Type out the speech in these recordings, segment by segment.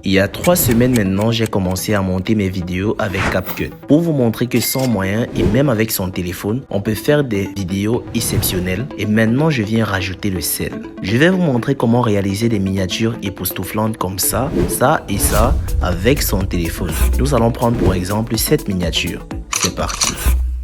Il y a 3 semaines maintenant, j'ai commencé à monter mes vidéos avec CapCut pour vous montrer que sans moyens et même avec son téléphone, on peut faire des vidéos exceptionnelles. Et maintenant, je viens rajouter le sel. Je vais vous montrer comment réaliser des miniatures époustouflantes comme ça et ça avec son téléphone. Nous allons prendre pour exemple cette miniature. C'est parti.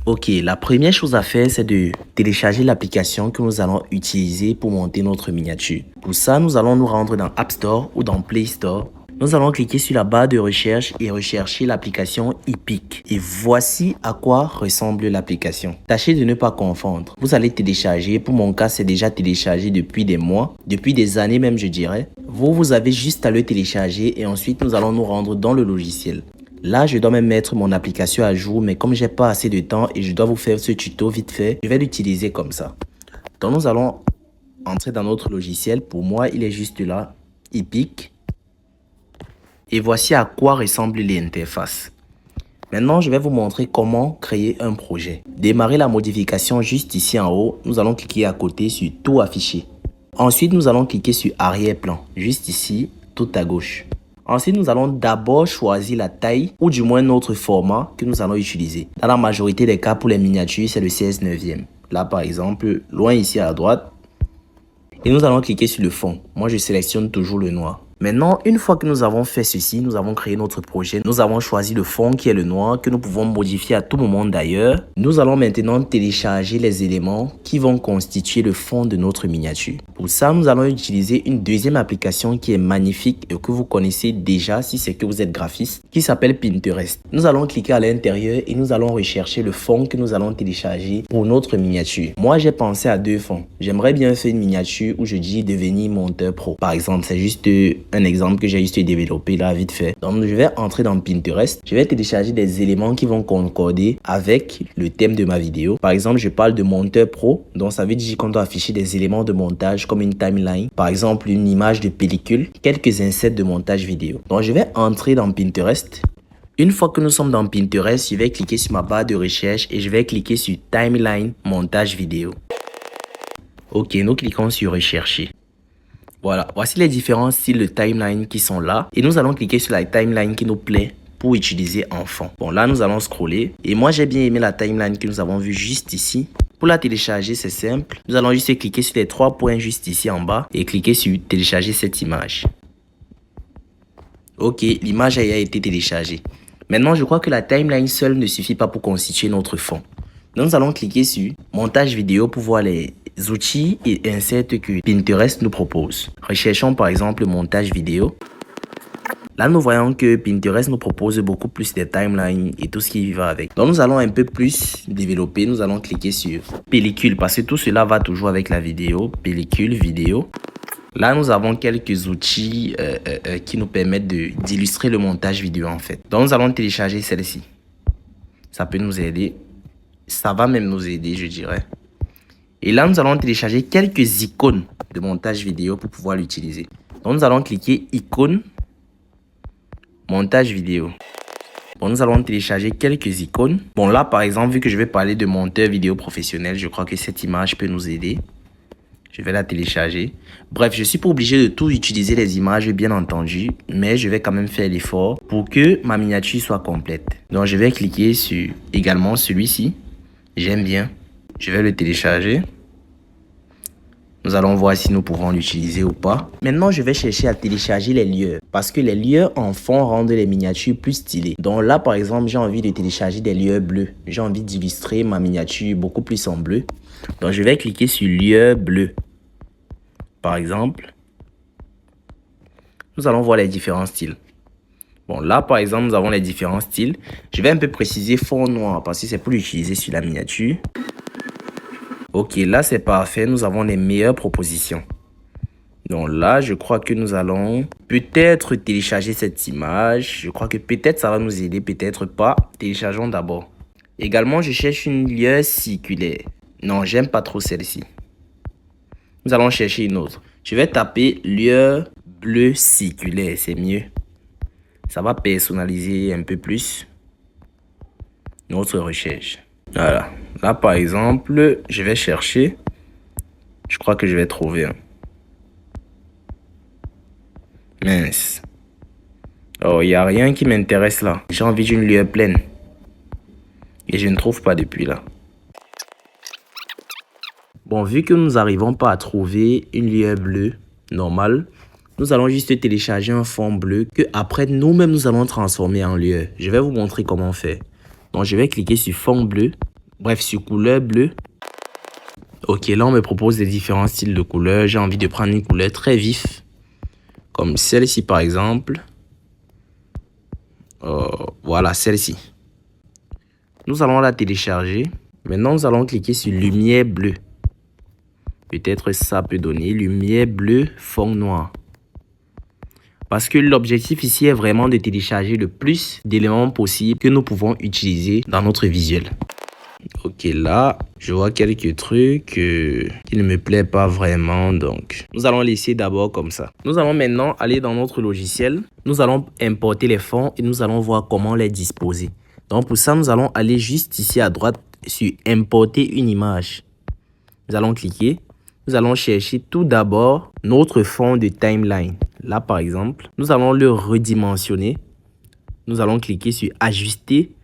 Ok, la première chose à faire, c'est de télécharger l'application que nous allons utiliser pour monter notre miniature. Pour ça, nous allons nous rendre dans App Store ou dans Play Store. Nous allons cliquer sur la barre de recherche et rechercher l'application Epic. Et voici à quoi ressemble l'application. Tâchez de ne pas confondre. Vous allez télécharger. Pour mon cas, c'est déjà téléchargé depuis des mois, depuis des années même, je dirais. Vous avez juste à le télécharger et ensuite, nous allons nous rendre dans le logiciel. Là, je dois même mettre mon application à jour, mais comme j'ai pas assez de temps et je dois vous faire ce tuto vite fait, je vais l'utiliser comme ça. Donc, nous allons entrer dans notre logiciel. Pour moi, il est juste là, Epic. Et voici à quoi ressemble l'interface. Maintenant, je vais vous montrer comment créer un projet. Démarrer la modification juste ici en haut. Nous allons cliquer à côté sur tout afficher. Ensuite, nous allons cliquer sur arrière-plan, juste ici, tout à gauche. Ensuite, nous allons d'abord choisir la taille ou du moins notre format que nous allons utiliser. Dans la majorité des cas, pour les miniatures, c'est le 16/9. Là, par exemple, loin ici à droite. Et nous allons cliquer sur le fond. Moi, je sélectionne toujours le noir. Maintenant, une fois que nous avons fait ceci, nous avons créé notre projet. Nous avons choisi le fond qui est le noir, que nous pouvons modifier à tout moment d'ailleurs. Nous allons maintenant télécharger les éléments qui vont constituer le fond de notre miniature. Pour ça, nous allons utiliser une deuxième application qui est magnifique et que vous connaissez déjà si c'est que vous êtes graphiste, qui s'appelle Pinterest. Nous allons cliquer à l'intérieur et nous allons rechercher le fond que nous allons télécharger pour notre miniature. Moi, j'ai pensé à 2 fonds. J'aimerais bien faire une miniature où je dis devenir monteur pro. Par exemple, c'est juste un exemple que j'ai juste développé là vite fait. Donc je vais entrer dans Pinterest. Je vais télécharger des éléments qui vont concorder avec le thème de ma vidéo. Par exemple, je parle de monteur pro. Donc ça veut dire qu'on doit afficher des éléments de montage comme une timeline. Par exemple, une image de pellicule, quelques insets de montage vidéo. Donc je vais entrer dans Pinterest. Une fois que nous sommes dans Pinterest, je vais cliquer sur ma barre de recherche et je vais cliquer sur timeline montage vidéo. Ok, nous cliquons sur rechercher. Voilà, voici les différents styles de timeline qui sont là. Et nous allons cliquer sur la timeline qui nous plaît pour utiliser en fond. Bon, là, nous allons scroller. Et moi, j'ai bien aimé la timeline que nous avons vue juste ici. Pour la télécharger, c'est simple. Nous allons juste cliquer sur les 3 points juste ici en bas et cliquer sur télécharger cette image. Ok, l'image a été téléchargée. Maintenant, je crois que la timeline seule ne suffit pas pour constituer notre fond. Donc, nous allons cliquer sur montage vidéo pour voir les outils et inserts que Pinterest nous propose. Recherchons par exemple le montage vidéo. Là, nous voyons que Pinterest nous propose beaucoup plus de timelines et tout ce qui va avec. Donc, nous allons un peu plus développer. Nous allons cliquer sur pellicule parce que tout cela va toujours avec la vidéo. Pellicule, vidéo. Là, nous avons quelques outils qui nous permettent d'illustrer le montage vidéo en fait. Donc, nous allons télécharger celle-ci. Ça peut nous aider. Ça va même nous aider, je dirais. Et là, nous allons télécharger quelques icônes de montage vidéo pour pouvoir l'utiliser. Donc, nous allons cliquer icône, montage vidéo. Bon, nous allons télécharger quelques icônes. Bon, là, par exemple, vu que je vais parler de monteur vidéo professionnel, je crois que cette image peut nous aider. Je vais la télécharger. Bref, je ne suis pas obligé de tout utiliser les images, bien entendu, mais je vais quand même faire l'effort pour que ma miniature soit complète. Donc, je vais cliquer sur également celui-ci. J'aime bien. Je vais le télécharger. Nous allons voir si nous pouvons l'utiliser ou pas. Maintenant, je vais chercher à télécharger les lieux. Parce que les lieux en fond rendent les miniatures plus stylées. Donc là, par exemple, j'ai envie de télécharger des lieux bleus. J'ai envie d'illustrer ma miniature beaucoup plus en bleu. Donc, je vais cliquer sur lieu bleu. Par exemple, nous allons voir les différents styles. Bon, là, par exemple, nous avons les différents styles. Je vais un peu préciser fond noir parce que c'est pour l'utiliser sur la miniature. Ok, là, c'est parfait. Nous avons les meilleures propositions. Donc là, je crois que nous allons peut-être télécharger cette image. Je crois que peut-être ça va nous aider, peut-être pas. Téléchargeons d'abord. Également, je cherche une lieu circulaire. Non, j'aime pas trop celle-ci. Nous allons chercher une autre. Je vais taper lieu bleu circulaire, c'est mieux. Ça va personnaliser un peu plus notre recherche. Voilà. Là, par exemple, je vais chercher. Je crois que je vais trouver un. Mince. Oh, il n'y a rien qui m'intéresse là. J'ai envie d'une lueur pleine. Et je ne trouve pas depuis là. Bon, vu que nous n'arrivons pas à trouver une lueur bleue normale, nous allons juste télécharger un fond bleu que après nous-mêmes nous allons transformer en lueur. Je vais vous montrer comment faire. Donc je vais cliquer sur fond bleu, bref sur couleur bleue. Ok, là on me propose des différents styles de couleurs. J'ai envie de prendre une couleur très vif, comme celle-ci par exemple. Voilà, celle-ci. Nous allons la télécharger. Maintenant nous allons cliquer sur lumière bleue. Peut-être ça peut donner lumière bleue, fond noir. Parce que l'objectif ici est vraiment de télécharger le plus d'éléments possibles que nous pouvons utiliser dans notre visuel. Ok, là, je vois quelques trucs qui ne me plaisent pas vraiment. Donc, nous allons laisser d'abord comme ça. Nous allons maintenant aller dans notre logiciel. Nous allons importer les fonds et nous allons voir comment les disposer. Donc, pour ça, nous allons aller juste ici à droite sur importer une image. Nous allons cliquer. Nous allons chercher tout d'abord notre fond de timeline. Là, par exemple, nous allons le redimensionner. Nous allons cliquer sur ajuster,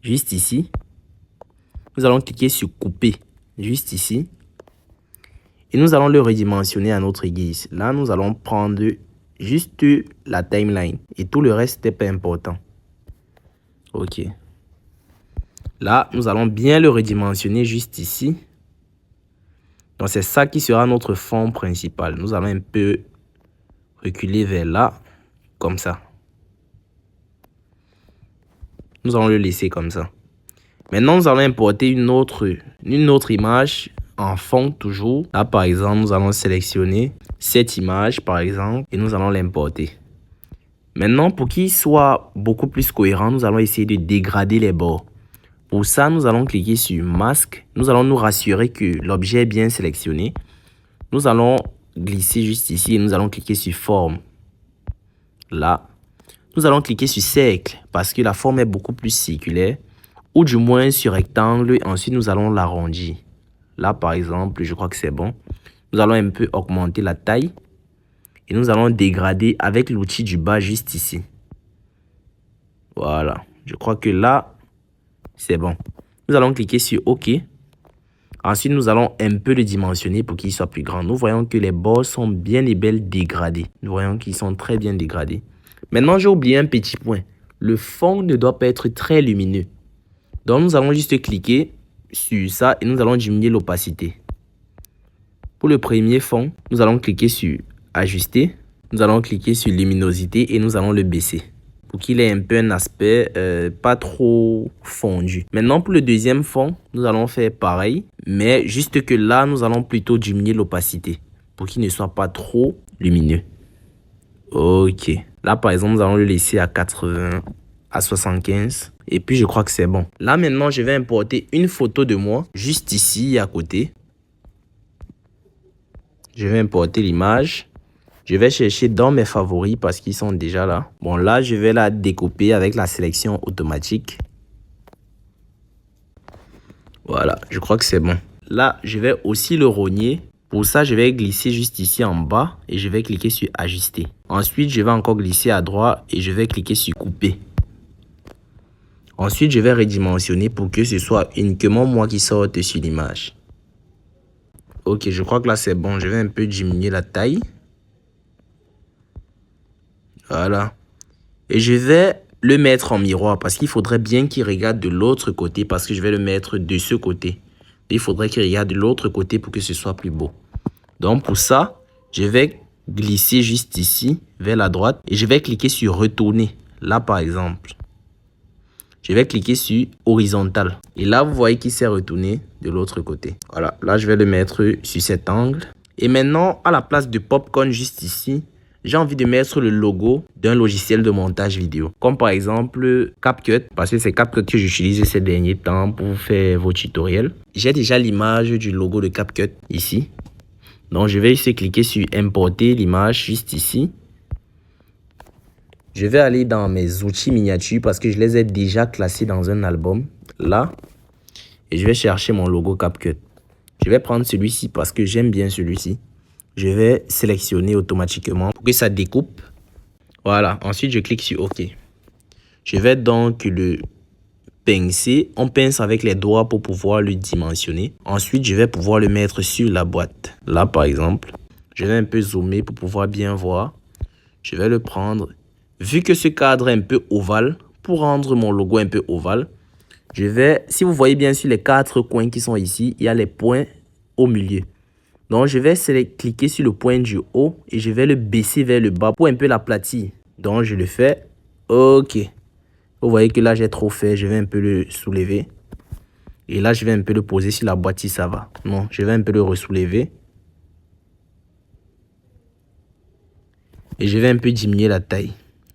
juste ici. Nous allons cliquer sur couper, juste ici. Et nous allons le redimensionner à notre guise. Là, nous allons prendre juste la timeline. Et tout le reste n'est pas important. Ok. Là, nous allons bien le redimensionner juste ici. Donc, c'est ça qui sera notre fond principal. Nous allons un peu reculer vers là, comme ça. Nous allons le laisser comme ça. Maintenant, nous allons importer une autre image en fond toujours. Là, par exemple, nous allons sélectionner cette image, par exemple, et nous allons l'importer. Maintenant, pour qu'il soit beaucoup plus cohérent, nous allons essayer de dégrader les bords. Pour ça, nous allons cliquer sur masque. Nous allons nous rassurer que l'objet est bien sélectionné. Nous allons glisser juste ici et nous allons cliquer sur forme. Là, nous allons cliquer sur cercle parce que la forme est beaucoup plus circulaire. Ou du moins sur rectangle. Ensuite, nous allons l'arrondir. Là, par exemple, je crois que c'est bon. Nous allons un peu augmenter la taille. Et nous allons dégrader avec l'outil du bas juste ici. Voilà. Je crois que là, c'est bon. Nous allons cliquer sur OK. Ensuite, nous allons un peu le dimensionner pour qu'il soit plus grand. Nous voyons que les bords sont bien et belles dégradés. Nous voyons qu'ils sont très bien dégradés. Maintenant, j'ai oublié un petit point. Le fond ne doit pas être très lumineux. Donc, nous allons juste cliquer sur ça et nous allons diminuer l'opacité. Pour le premier fond, nous allons cliquer sur ajuster. Nous allons cliquer sur luminosité et nous allons le baisser pour qu'il ait un peu un aspect pas trop fondu. Maintenant, pour le deuxième fond, nous allons faire pareil, mais juste que là, nous allons plutôt diminuer l'opacité pour qu'il ne soit pas trop lumineux. Ok. Là, par exemple, nous allons le laisser à 80, à 75. Et puis, je crois que c'est bon. Là, maintenant, je vais importer une photo de moi juste ici à côté. Je vais importer l'image. Je vais chercher dans mes favoris parce qu'ils sont déjà là. Bon, là, je vais la découper avec la sélection automatique. Voilà, je crois que c'est bon. Là, je vais aussi le rogner. Pour ça, je vais glisser juste ici en bas et je vais cliquer sur ajuster. Ensuite, je vais encore glisser à droite et je vais cliquer sur couper. Ensuite, je vais redimensionner pour que ce soit uniquement moi qui sorte sur l'image. Ok, je crois que là, c'est bon. Je vais un peu diminuer la taille. Voilà. Et je vais le mettre en miroir parce qu'il faudrait bien qu'il regarde de l'autre côté parce que je vais le mettre de ce côté. Il faudrait qu'il regarde de l'autre côté pour que ce soit plus beau. Donc, pour ça, je vais glisser juste ici vers la droite et je vais cliquer sur retourner. Là, par exemple. Je vais cliquer sur horizontal. Et là, vous voyez qu'il s'est retourné de l'autre côté. Voilà. Là, je vais le mettre sur cet angle. Et maintenant, à la place de Popcorn juste ici, j'ai envie de mettre le logo d'un logiciel de montage vidéo. Comme par exemple CapCut. Parce que c'est CapCut que j'utilise ces derniers temps pour faire vos tutoriels. J'ai déjà l'image du logo de CapCut ici. Donc, je vais ici cliquer sur importer l'image juste ici. Je vais aller dans mes outils miniatures parce que je les ai déjà classés dans un album. Là. Et je vais chercher mon logo CapCut. Je vais prendre celui-ci parce que j'aime bien celui-ci. Je vais sélectionner automatiquement pour que ça découpe. Voilà, ensuite je clique sur OK. Je vais donc le pincer. On pince avec les doigts pour pouvoir le dimensionner. Ensuite, je vais pouvoir le mettre sur la boîte. Là, par exemple, je vais un peu zoomer pour pouvoir bien voir. Je vais le prendre. Vu que ce cadre est un peu ovale, pour rendre mon logo un peu ovale, je vais, si vous voyez bien sur les 4 coins qui sont ici, il y a les points au milieu. Donc, je vais cliquer sur le point du haut et je vais le baisser vers le bas pour un peu l'aplatir. Donc, je le fais. OK. Vous voyez que là, j'ai trop fait. Je vais un peu le soulever. Et là, je vais un peu le poser sur la boîte si ça va. Non, je vais un peu le ressoulever. Et je vais un peu diminuer la taille.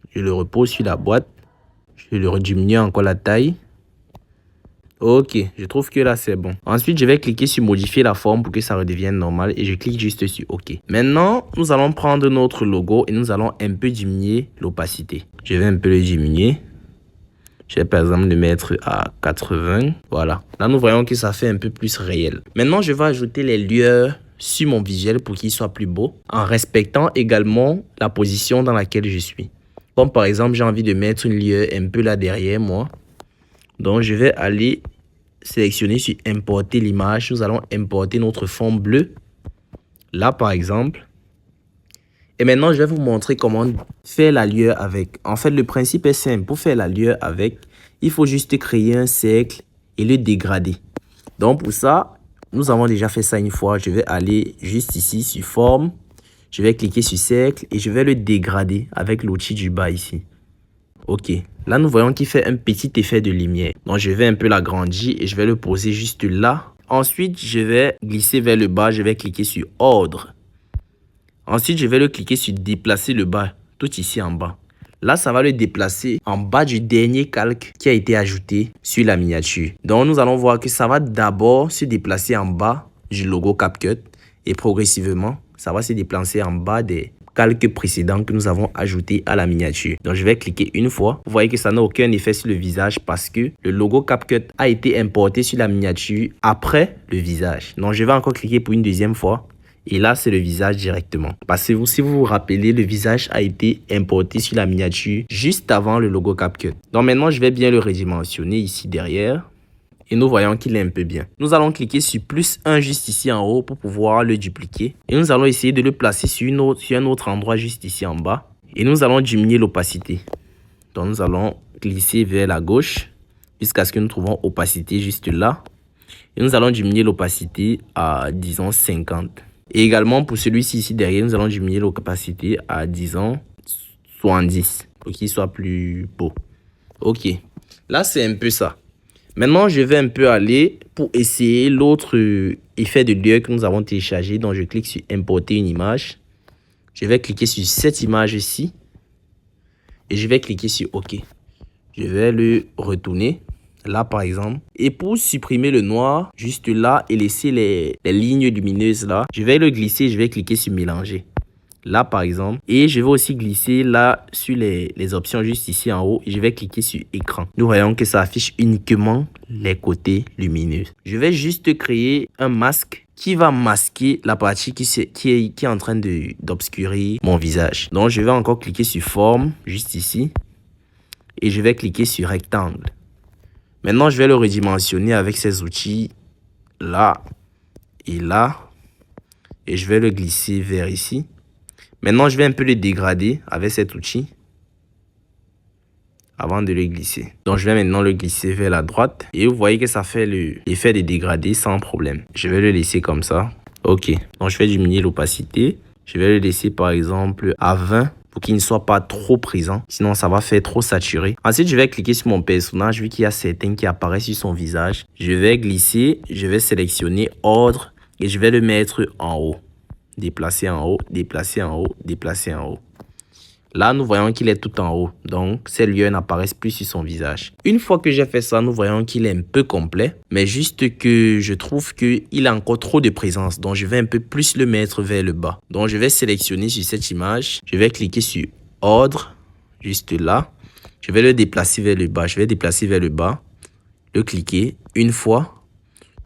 Je le repose sur la boîte. Je le rediminue encore la taille. Ok, je trouve que là, c'est bon. Ensuite, je vais cliquer sur modifier la forme pour que ça redevienne normal. Et je clique juste sur OK. Maintenant, nous allons prendre notre logo et nous allons un peu diminuer l'opacité. Je vais un peu le diminuer. Je vais par exemple le mettre à 80. Voilà. Là, nous voyons que ça fait un peu plus réel. Maintenant, je vais ajouter les lueurs sur mon visuel pour qu'il soit plus beau, en respectant également la position dans laquelle je suis. Comme par exemple, j'ai envie de mettre une lueur un peu là derrière moi. Donc, je vais aller sélectionner sur importer l'image. Nous allons importer notre fond bleu. Là, par exemple. Et maintenant, je vais vous montrer comment faire la lueur avec. En fait, le principe est simple. Pour faire la lueur avec, il faut juste créer un cercle et le dégrader. Donc, pour ça, nous avons déjà fait ça une fois. Je vais aller juste ici sur forme. Je vais cliquer sur cercle et je vais le dégrader avec l'outil du bas ici. Ok. Là, nous voyons qu'il fait un petit effet de lumière. Donc, je vais un peu l'agrandir et je vais le poser juste là. Ensuite, je vais glisser vers le bas. Je vais cliquer sur ordre. Ensuite, je vais le cliquer sur déplacer le bas, tout ici en bas. Là, ça va le déplacer en bas du dernier calque qui a été ajouté sur la miniature. Donc, nous allons voir que ça va d'abord se déplacer en bas du logo CapCut et progressivement, ça va se déplacer en bas des calques précédents que nous avons ajoutés à la miniature. Donc, je vais cliquer une fois. Vous voyez que ça n'a aucun effet sur le visage parce que le logo CapCut a été importé sur la miniature après le visage. Donc, je vais encore cliquer pour une deuxième fois. Et là, c'est le visage directement. Parce que si vous vous rappelez, le visage a été importé sur la miniature juste avant le logo CapCut. Donc maintenant, je vais bien le redimensionner ici derrière. Et nous voyons qu'il est un peu bien. Nous allons cliquer sur +1 juste ici en haut pour pouvoir le dupliquer. Et nous allons essayer de le placer sur un autre endroit juste ici en bas. Et nous allons diminuer l'opacité. Donc nous allons glisser vers la gauche jusqu'à ce que nous trouvons opacité juste là. Et nous allons diminuer l'opacité à, disons, 50. Et également, pour celui-ci ici derrière, nous allons diminuer l'opacité à, disons, 70 pour qu'il soit plus beau. Ok, là, c'est un peu ça. Maintenant, je vais un peu aller pour essayer l'autre effet de lueur que nous avons téléchargé. Donc, je clique sur importer une image. Je vais cliquer sur cette image ici. Et je vais cliquer sur OK. Je vais le retourner. Là, par exemple. Et pour supprimer le noir, juste là, et laisser les lignes lumineuses là, je vais le glisser, je vais cliquer sur mélanger. Là, par exemple. Et je vais aussi glisser là sur les options juste ici en haut. Et je vais cliquer sur écran. Nous voyons que ça affiche uniquement les côtés lumineux. Je vais juste créer un masque qui va masquer la partie qui est en train d'obscurer mon visage. Donc, je vais encore cliquer sur forme, juste ici. Et je vais cliquer sur rectangle. Maintenant, je vais le redimensionner avec ces outils là et là. Et je vais le glisser vers ici. Maintenant, je vais un peu le dégrader avec cet outil avant de le glisser. Donc, je vais maintenant le glisser vers la droite. Et vous voyez que ça fait l'effet de dégradé sans problème. Je vais le laisser comme ça. OK. Donc, je vais diminuer l'opacité. Je vais le laisser par exemple à 20. Pour qu'il ne soit pas trop présent, sinon ça va faire trop saturé. Ensuite, je vais cliquer sur mon personnage, vu qu'il y a certains qui apparaissent sur son visage. Je vais glisser, je vais sélectionner ordre et je vais le mettre en haut. Déplacer en haut, déplacer en haut, déplacer en haut. Là, nous voyons qu'il est tout en haut, donc ces lueurs n'apparaissent plus sur son visage. Une fois que j'ai fait ça, nous voyons qu'il est un peu complet, mais juste que je trouve qu'il a encore trop de présence, donc je vais un peu plus le mettre vers le bas. Donc, je vais sélectionner sur cette image, je vais cliquer sur ordre, juste là. Je vais le déplacer vers le bas, je vais déplacer vers le bas, le cliquer une fois,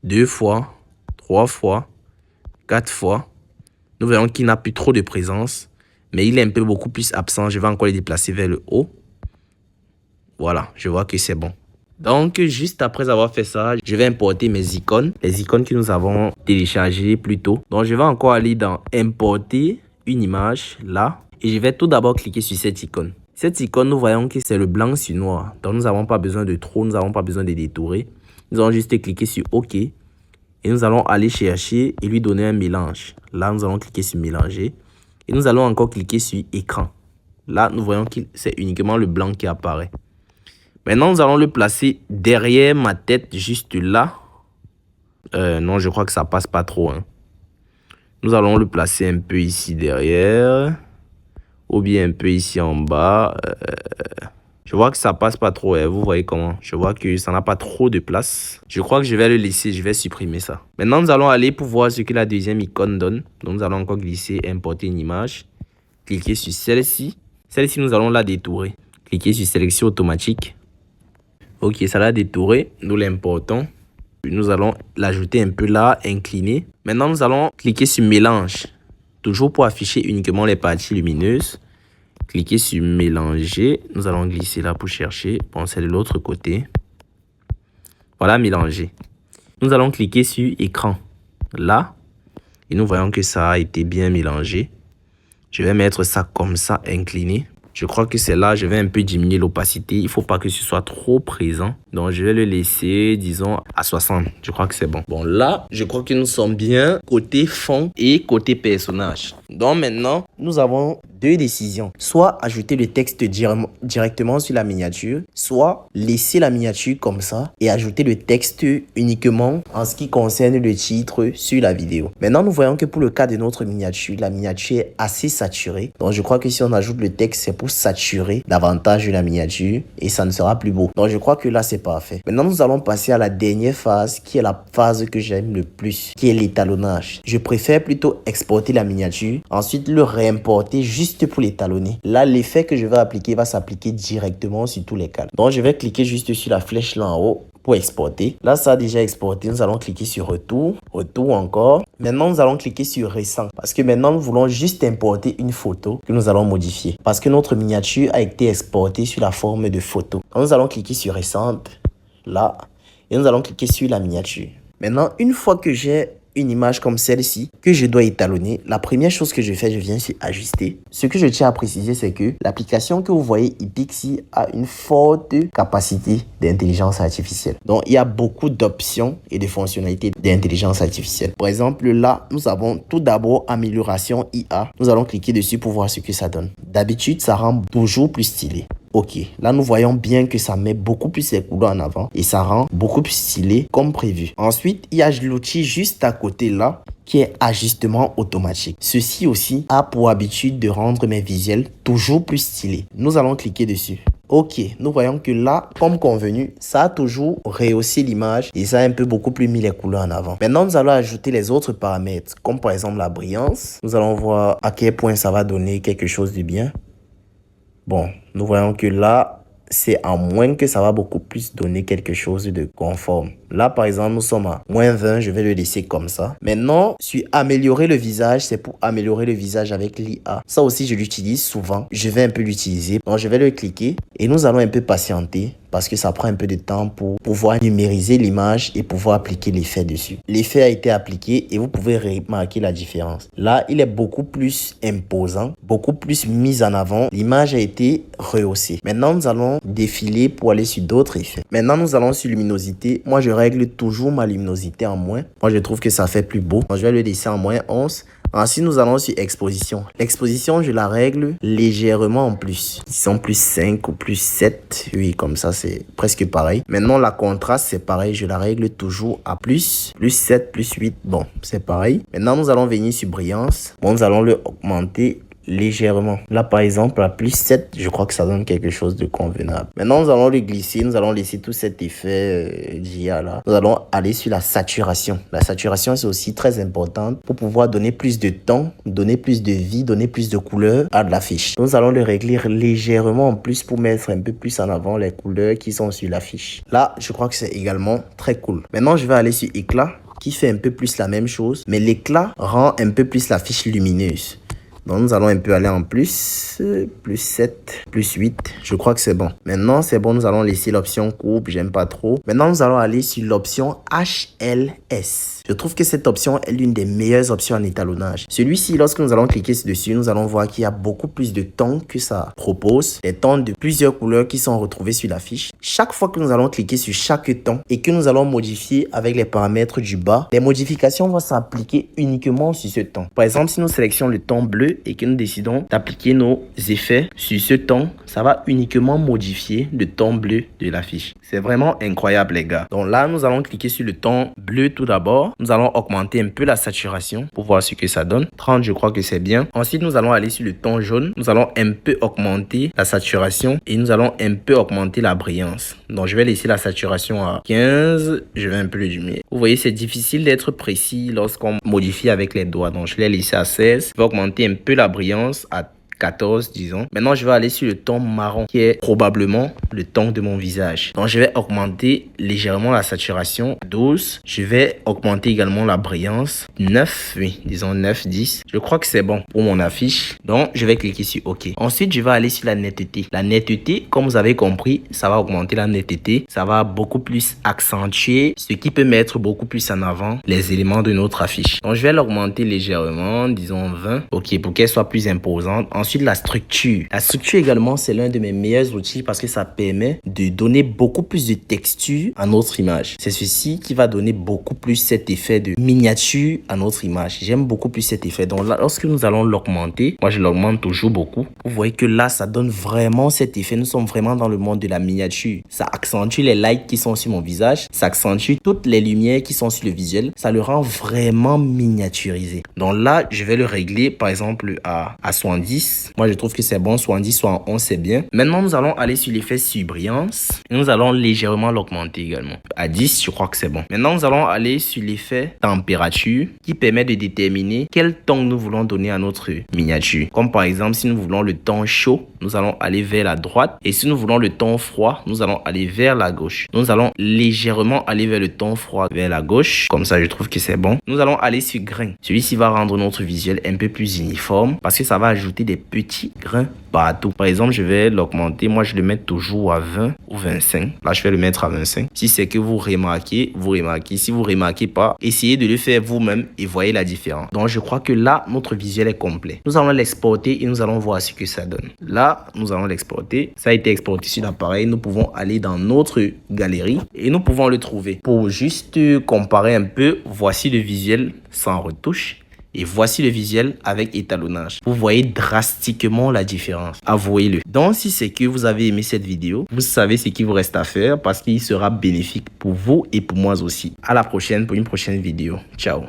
2 fois, 3 fois, 4 fois. Nous voyons qu'il n'a plus trop de présence. Mais il est un peu beaucoup plus absent. Je vais encore le déplacer vers le haut. Voilà, je vois que c'est bon. Donc, juste après avoir fait ça, je vais importer mes icônes. Les icônes que nous avons téléchargées plus tôt. Donc, je vais encore aller dans importer une image là. Et je vais tout d'abord cliquer sur cette icône. Cette icône, nous voyons que c'est le blanc sur noir. Donc, nous n'avons pas besoin de trop, nous n'avons pas besoin de détourer. Nous allons juste cliquer sur OK. Et nous allons aller chercher et lui donner un mélange. Là, nous allons cliquer sur mélanger. Et nous allons encore cliquer sur écran. Là, nous voyons que c'est uniquement le blanc qui apparaît. Maintenant, nous allons le placer derrière ma tête, juste là. Non, je crois que ça passe pas trop. Hein. Nous allons le placer un peu ici derrière. Ou bien un peu ici en bas. Je vois que ça passe pas trop. Vous voyez comment? Je vois que ça n'a pas trop de place. Je crois que je vais le laisser. Je vais supprimer ça. Maintenant, nous allons aller pour voir ce que la deuxième icône donne. Donc, nous allons encore glisser, importer une image. Cliquer sur celle-ci. Celle-ci, nous allons la détourer. Cliquer sur sélection automatique. Ok, ça l'a détouré. Nous l'importons. Nous allons l'ajouter un peu là, incliné. Maintenant, nous allons cliquer sur mélange. Toujours pour afficher uniquement les parties lumineuses. Cliquez sur mélanger. Nous allons glisser là pour chercher. Bon, c'est de l'autre côté. Voilà, mélanger. Nous allons cliquer sur écran. Là. Et nous voyons que ça a été bien mélangé. Je vais mettre ça comme ça, incliné. Je crois que c'est là, je vais un peu diminuer l'opacité. Il ne faut pas que ce soit trop présent. Donc, je vais le laisser, disons, à 60. Je crois que c'est bon. Bon, là, je crois que nous sommes bien côté fond et côté personnage. Donc, maintenant, nous avons deux décisions. Soit ajouter le texte directement sur la miniature, soit laisser la miniature comme ça et ajouter le texte uniquement en ce qui concerne le titre sur la vidéo. Maintenant, nous voyons que pour le cas de notre miniature, la miniature est assez saturée. Donc, je crois que si on ajoute le texte, c'est pour saturer davantage la miniature et ça ne sera plus beau. Donc, je crois que là, c'est parfait. Maintenant, nous allons passer à la dernière phase qui est la phase que j'aime le plus, qui est l'étalonnage. Je préfère plutôt exporter la miniature, ensuite le réimporter juste pour l'étalonner. Là, l'effet que je vais appliquer va s'appliquer directement sur tous les cadres. Donc, je vais cliquer juste sur la flèche là en haut pour exporter. Là, ça a déjà exporté. Nous allons cliquer sur retour. Retour encore. Maintenant, nous allons cliquer sur récent. Parce que maintenant, nous voulons juste importer une photo que nous allons modifier. Parce que notre miniature a été exportée sur la forme de photo. Donc, nous allons cliquer sur récente. Là. Et nous allons cliquer sur la miniature. Maintenant, une fois que j'ai une image comme celle-ci que je dois étalonner, la première chose que je fais, je viens sur ajuster. Ce que je tiens à préciser, c'est que l'application que vous voyez iPixi a une forte capacité d'intelligence artificielle. Donc, il y a beaucoup d'options et de fonctionnalités d'intelligence artificielle. Par exemple, là, nous avons tout d'abord amélioration IA. Nous allons cliquer dessus pour voir ce que ça donne. D'habitude, ça rend toujours plus stylé. Ok, là nous voyons bien que ça met beaucoup plus les couleurs en avant et ça rend beaucoup plus stylé comme prévu. Ensuite, il y a l'outil juste à côté là qui est ajustement automatique. Ceci aussi a pour habitude de rendre mes visuels toujours plus stylés. Nous allons cliquer dessus. Ok, nous voyons que là, comme convenu, ça a toujours rehaussé l'image et ça a un peu beaucoup plus mis les couleurs en avant. Maintenant, nous allons ajouter les autres paramètres, comme par exemple la brillance. Nous allons voir à quel point ça va donner quelque chose de bien. Bon, nous voyons que là, c'est à moins que ça va beaucoup plus donner quelque chose de conforme. Là, par exemple, nous sommes à -20, je vais le laisser comme ça. Maintenant, sur améliorer le visage, c'est pour améliorer le visage avec l'IA. Ça aussi, je l'utilise souvent. Je vais un peu l'utiliser. Donc, je vais le cliquer et nous allons un peu patienter parce que ça prend un peu de temps pour pouvoir numériser l'image et pouvoir appliquer l'effet dessus. L'effet a été appliqué et vous pouvez remarquer la différence. Là, il est beaucoup plus imposant, beaucoup plus mis en avant. L'image a été rehaussée. Maintenant, nous allons défiler pour aller sur d'autres effets. Maintenant, nous allons sur luminosité. Moi, je règle toujours ma luminosité en moins. Moi, je trouve que ça fait plus beau. Donc, je vais le laisser en -11. Ensuite, nous allons sur exposition. L'exposition, je la règle légèrement en plus. Disons plus 5 ou plus 7. Oui, comme ça, c'est presque pareil. Maintenant, la contraste, c'est pareil. Je la règle toujours à plus 7, plus 8. Bon, c'est pareil. Maintenant, nous allons venir sur brillance. Bon, nous allons le augmenter légèrement. Là, par exemple, à plus 7, je crois que ça donne quelque chose de convenable. Maintenant, nous allons le glisser. Nous allons laisser tout cet effet d'IA là. Nous allons aller sur la saturation. La saturation, c'est aussi très importante pour pouvoir donner plus de temps, donner plus de vie, donner plus de couleurs à de l'affiche. Nous allons le régler légèrement en plus pour mettre un peu plus en avant les couleurs qui sont sur l'affiche. Là, je crois que c'est également très cool. Maintenant, je vais aller sur éclat qui fait un peu plus la même chose, mais l'éclat rend un peu plus l'affiche lumineuse. Donc nous allons un peu aller en plus, plus 7, plus 8. Je crois que c'est bon. Maintenant c'est bon, nous allons laisser l'option coupe, j'aime pas trop. Maintenant nous allons aller sur l'option HLS. Je trouve que cette option est l'une des meilleures options en étalonnage. Celui-ci, lorsque nous allons cliquer dessus, nous allons voir qu'il y a beaucoup plus de tons que ça propose. Des tons de plusieurs couleurs qui sont retrouvés sur la fiche. Chaque fois que nous allons cliquer sur chaque ton et que nous allons modifier avec les paramètres du bas, les modifications vont s'appliquer uniquement sur ce ton. Par exemple, si nous sélectionnons le ton bleu et que nous décidons d'appliquer nos effets sur ce ton, ça va uniquement modifier le ton bleu de la fiche. C'est vraiment incroyable les gars. Donc là, nous allons cliquer sur le ton bleu tout d'abord. Nous allons augmenter un peu la saturation pour voir ce que ça donne. 30, je crois que c'est bien. Ensuite, nous allons aller sur le ton jaune. Nous allons un peu augmenter la saturation et nous allons un peu augmenter la brillance. Donc, je vais laisser la saturation à 15. Je vais un peu le diminuer. Vous voyez, c'est difficile d'être précis lorsqu'on modifie avec les doigts. Donc, je l'ai laissé à 16. Je vais augmenter un peu la brillance à 14 disons. Maintenant je vais aller sur le ton marron qui est probablement le ton de mon visage. Donc je vais augmenter légèrement la saturation 12. Je vais augmenter également la brillance 9, oui disons 9, 10. Je crois que c'est bon pour mon affiche. Donc je vais cliquer sur OK. Ensuite je vais aller sur la netteté. La netteté, comme vous avez compris, ça va augmenter la netteté. Ça va beaucoup plus accentuer ce qui peut mettre beaucoup plus en avant les éléments de notre affiche. Donc je vais l'augmenter légèrement, disons 20. OK, pour qu'elle soit plus imposante. Ensuite, la structure. La structure également, c'est l'un de mes meilleurs outils parce que ça permet de donner beaucoup plus de texture à notre image. C'est ceci qui va donner beaucoup plus cet effet de miniature à notre image. J'aime beaucoup plus cet effet. Donc là, lorsque nous allons l'augmenter, moi je l'augmente toujours beaucoup. Vous voyez que là, ça donne vraiment cet effet. Nous sommes vraiment dans le monde de la miniature. Ça accentue les lights qui sont sur mon visage. Ça accentue toutes les lumières qui sont sur le visuel. Ça le rend vraiment miniaturisé. Donc là, je vais le régler par exemple à 70. Moi, je trouve que c'est bon. Soit en 10, soit en 11, c'est bien. Maintenant, nous allons aller sur l'effet surbrillance. Et nous allons légèrement l'augmenter également. À 10, je crois que c'est bon. Maintenant, nous allons aller sur l'effet température qui permet de déterminer quel ton nous voulons donner à notre miniature. Comme par exemple, si nous voulons le ton chaud, nous allons aller vers la droite. Et si nous voulons le ton froid, nous allons aller vers la gauche. Nous allons légèrement aller vers le ton froid vers la gauche. Comme ça, je trouve que c'est bon. Nous allons aller sur grain. Celui-ci va rendre notre visuel un peu plus uniforme parce que ça va ajouter des petits grains partout. Par exemple, je vais l'augmenter. Moi, je le mets toujours à 20 ou 25. Là, je vais le mettre à 25. Si c'est que vous remarquez, vous remarquez. Si vous ne remarquez pas, essayez de le faire vous-même et voyez la différence. Donc, je crois que là, notre visuel est complet. Nous allons l'exporter et nous allons voir ce que ça donne. Là, nous allons l'exporter. Ça a été exporté sur l'appareil. Nous pouvons aller dans notre galerie et nous pouvons le trouver. Pour juste comparer un peu, voici le visuel sans retouche. Et voici le visuel avec étalonnage. Vous voyez drastiquement la différence. Avouez-le. Donc, si c'est que vous avez aimé cette vidéo, vous savez ce qu'il vous reste à faire parce qu'il sera bénéfique pour vous et pour moi aussi. À la prochaine pour une prochaine vidéo. Ciao.